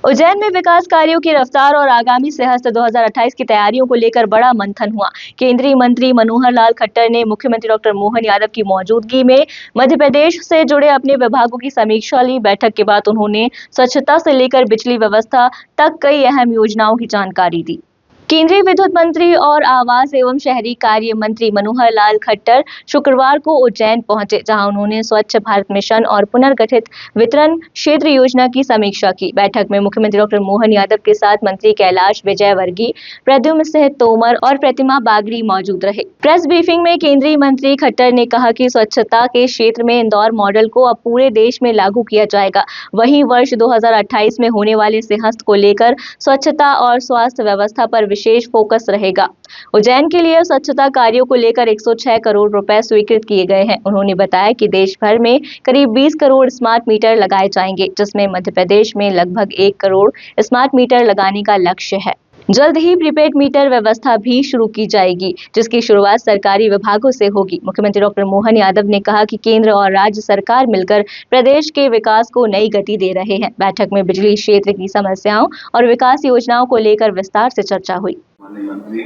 उज्जैन में विकास कार्यों की रफ्तार और आगामी सिंहस्थ 2028 की तैयारियों को लेकर बड़ा मंथन हुआ। केंद्रीय मंत्री मनोहर लाल खट्टर ने मुख्यमंत्री डॉक्टर मोहन यादव की मौजूदगी में मध्य प्रदेश से जुड़े अपने विभागों की समीक्षा ली। बैठक के बाद उन्होंने स्वच्छता से लेकर बिजली व्यवस्था तक कई अहम योजनाओं की जानकारी दी। केंद्रीय विद्युत मंत्री और आवास एवं शहरी कार्य मंत्री मनोहर लाल खट्टर शुक्रवार को उज्जैन पहुंचे, जहां उन्होंने स्वच्छ भारत मिशन और पुनर्गठित वितरण क्षेत्र योजना की समीक्षा की। बैठक में मुख्यमंत्री डॉक्टर मोहन यादव के साथ मंत्री कैलाश विजयवर्गीय, प्रद्युम्न सिंह तोमर और प्रतिमा बागड़ी मौजूद रहे। प्रेस ब्रीफिंग में केंद्रीय मंत्री खट्टर ने कहा कि स्वच्छता के क्षेत्र में इंदौर मॉडल को अब पूरे देश में लागू किया जाएगा। वहीं वर्ष 2028 में होने वाले सिंहस्थ को लेकर स्वच्छता और स्वास्थ्य व्यवस्था पर विशेष फोकस रहेगा। उज्जैन के लिए स्वच्छता कार्यों को लेकर 106 करोड़ रुपए स्वीकृत किए गए हैं। उन्होंने बताया कि देश भर में करीब 20 करोड़ स्मार्ट मीटर लगाए जाएंगे, जिसमें मध्य प्रदेश में लगभग 1 करोड़ स्मार्ट मीटर लगाने का लक्ष्य है। जल्द ही प्रीपेड मीटर व्यवस्था भी शुरू की जाएगी, जिसकी शुरुआत सरकारी विभागों से होगी। मुख्यमंत्री डॉक्टर मोहन यादव ने कहा कि केंद्र और राज्य सरकार मिलकर प्रदेश के विकास को नई गति दे रहे हैं। बैठक में बिजली क्षेत्र की समस्याओं और विकास योजनाओं को लेकर विस्तार से चर्चा हुई। माननीय मंत्री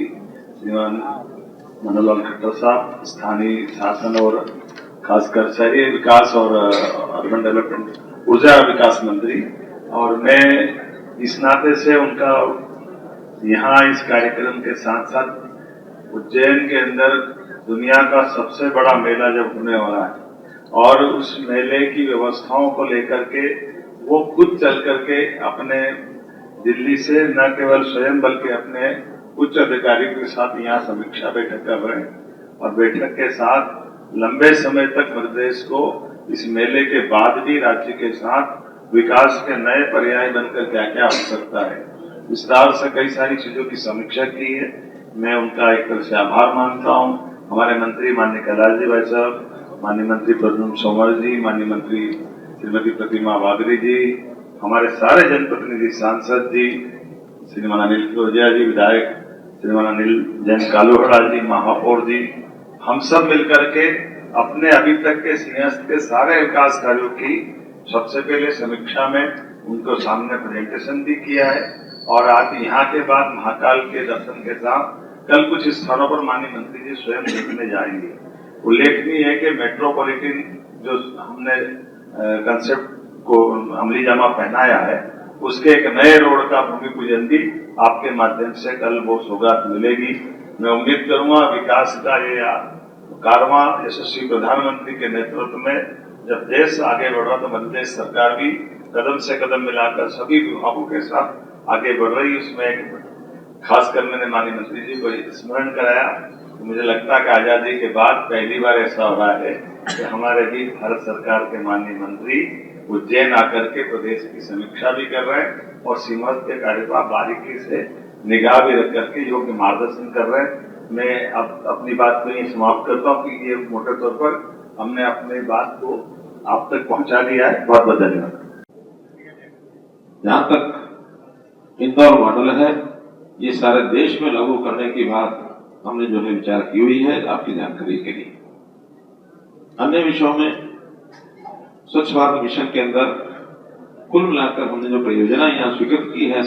श्रीमान मनोहर लाल खट्टर साहब, स्थानीय शासन और खासकर शहरी विकास और अर्बन डेवलपमेंट ऊर्जा विकास मंत्री, और मैं इस नाते से उनका यहाँ इस कार्यक्रम के साथ साथ उज्जैन के अंदर दुनिया का सबसे बड़ा मेला जब होने वाला है और उस मेले की व्यवस्थाओं को लेकर के वो खुद चल करके अपने दिल्ली से न केवल स्वयं बल्कि अपने उच्च अधिकारियों के साथ यहाँ समीक्षा बैठक कर रहे हैं और बैठक के साथ लंबे समय तक प्रदेश को इस मेले के बाद भी राज्य के साथ विकास के नए पर्याय बनकर क्या क्या हो सकता है, विस्तार से कई सारी चीजों की समीक्षा की है। मैं उनका एक तरह से आभार मानता हूँ। हमारे मंत्री माननीय कैलाश जी भाई साहब, माननीय मंत्री प्रद्युम्न तोमर जी, माननीय मंत्री श्रीमती प्रतिमा बागड़ी जी, हमारे सारे जनप्रतिनिधि, सांसद जी, श्रीमान अनिल फिरोजिया जी, विधायक श्रीमान अनिल जैन कालूहड़ा जी, महापौर जी, हम सब मिलकर के अपने अभी तक के सिंहस्थ के सारे विकास कार्यों की सबसे पहले समीक्षा में उनको सामने प्रेजेंटेशन भी किया है और आज यहाँ के बाद महाकाल के दर्शन के साथ कल कुछ स्थानों पर माननीय मंत्री जी स्वयं देखने जाएंगे। उल्लेखनीय है कि मेट्रोपॉलिटन जो हमने कंसेप्ट को अमली जामा पहनाया है, उसके एक नए रोड का भूमि पूजन भी आपके माध्यम से कल वो सौगात मिलेगी। मैं उम्मीद करूंगा विकास का ये कारवां यशस्वी प्रधानमंत्री के नेतृत्व में जब देश आगे बढ़ रहा तो मध्य प्रदेश सरकार भी कदम से कदम मिलाकर सभी विभागों के साथ आगे बढ़ रही। उसमें खासकर मैंने माननीय मंत्री जी को स्मरण कराया तो मुझे लगता है कि आजादी के बाद पहली बार ऐसा हो रहा है कि हमारे भी भारत सरकार के माननीय मंत्री उज्जैन आकर के प्रदेश की समीक्षा भी कर रहे हैं और सीमांत के कार्य पर बारीकी से निगाह भी रख करके योग्य मार्गदर्शन कर रहे हैं। मैं अब अपनी बात को यही समाप्त करता हूँ कि ये मोटे तौर पर हमने अपनी बात को आप तक पहुंचा दिया है। बहुत बहुत धन्यवाद। जहां तक इंदौर मॉडल है, ये सारे देश में लागू करने की बात हमने जो है विचार की हुई है आपकी जानकारी के लिए। अन्य विषयों में स्वच्छ भारत मिशन के अंदर कुल मिलाकर हमने जो परियोजना यहाँ स्वीकृत की है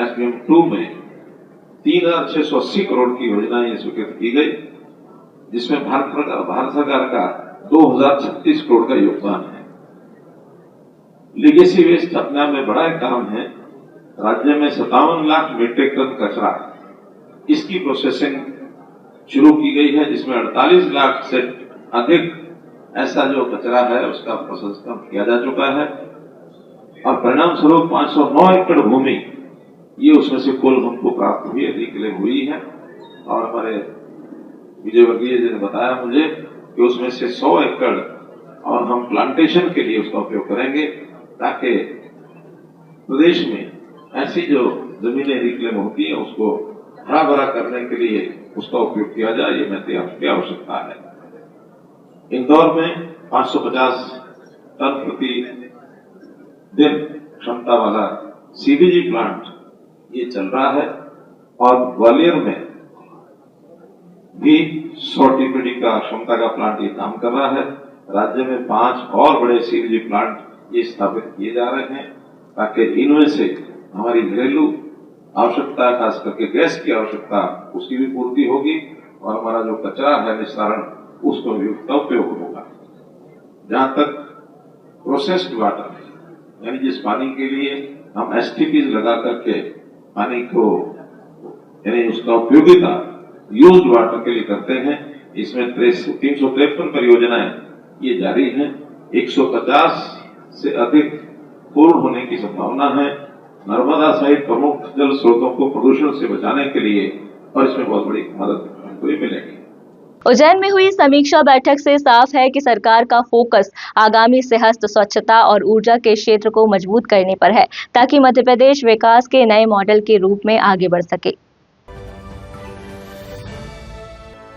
SBM 2 में 3,680 करोड़ की योजना ये स्वीकृत की गई, जिसमें भारत सरकार का 2,036 करोड़ का योगदान है। लीगेसी वेस्ट अपने आप में बड़ा एक काम है। राज्य में 57 लाख मीट्रिक टन कचरा, इसकी प्रोसेसिंग शुरू की गई है, जिसमें 48 लाख से अधिक ऐसा जो कचरा है उसका प्रसंस्करण किया जा चुका है और परिणाम स्वरूप 509 एकड़ भूमि ये उसमें से कुल हमको प्राप्त हुई है, रिक्लेम हुई है। और हमारे विजयवर्गीय जी ने बताया मुझे कि उसमें से 100 एकड़ और हम प्लांटेशन के लिए उसका उपयोग करेंगे, ताकि प्रदेश में ऐसी जो जमीनें रिक्लेम होती है उसको हरा भरा करने के लिए उसका उपयोग किया जाए, ये महत्व की आवश्यकता है। इंदौर में 550 टन प्रति दिन क्षमता वाला CBG प्लांट ये चल रहा है और ग्वालियर में भी 100 TPD का क्षमता का प्लांट ये काम कर रहा है। राज्य में 5 और बड़े CBG प्लांट ये स्थापित किए जा रहे हैं ताकि इनमें से हमारी घरेलू आवश्यकता, खास करके गैस की आवश्यकता, उसकी भी पूर्ति होगी और हमारा जो कचरा है निस्तारण, उसको भी उसका उपयोग होगा। जहां तक प्रोसेस्ड वाटर यानी जिस पानी के लिए हम एसटीपीज लगा करके पानी को यानी उसका उपयोगिता यूज वाटर के लिए करते हैं, इसमें 353 परियोजनाएं ये जारी हैं। 150 से अधिक पूर्ण होने की संभावना है। नर्मदा सहित प्रमुख जल स्रोतों को प्रदूषण से बचाने के लिए और इसमें बहुत बड़ी मदद हमको मिलेगी। उज्जैन में हुई समीक्षा बैठक से साफ है कि सरकार का फोकस आगामी सेहत, स्वच्छता और ऊर्जा के क्षेत्र को मजबूत करने पर है, ताकि मध्य प्रदेश विकास के नए मॉडल के रूप में आगे बढ़ सके।